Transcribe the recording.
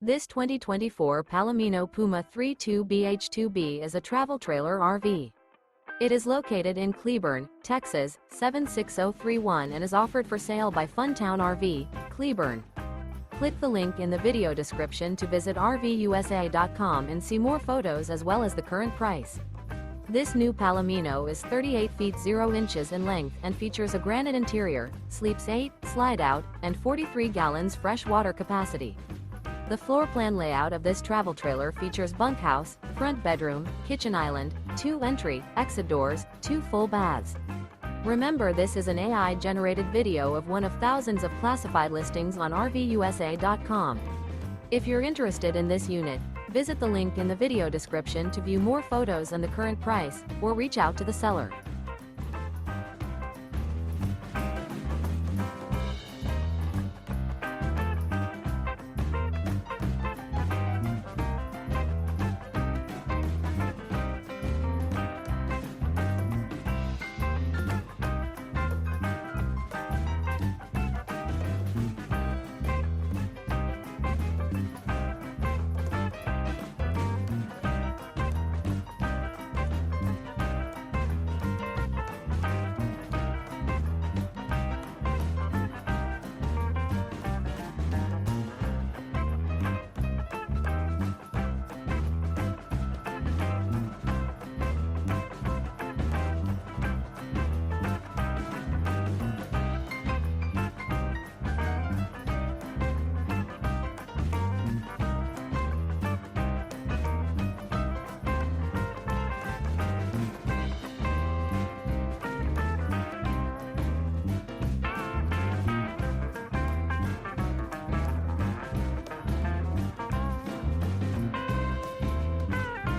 This 2024 Palomino Puma 32BH2B is a travel trailer RV. It is located in Cleburne, Texas, 76031 and is offered for sale by Funtown RV, Cleburne. Click the link in the video description to visit RVUSA.com and see more photos as well as the current price. This new Palomino is 38 feet 0 inches in length and features a granite interior, sleeps 8, slide-out, and 43 gallons fresh water capacity. The floor plan layout of this travel trailer features bunkhouse, front bedroom, kitchen island, 2 entry, exit doors, 2 full baths. Remember, this is an AI-generated video of one of thousands of classified listings on RVUSA.com. If you're interested in this unit, visit the link in the video description to view more photos and the current price, or reach out to the seller.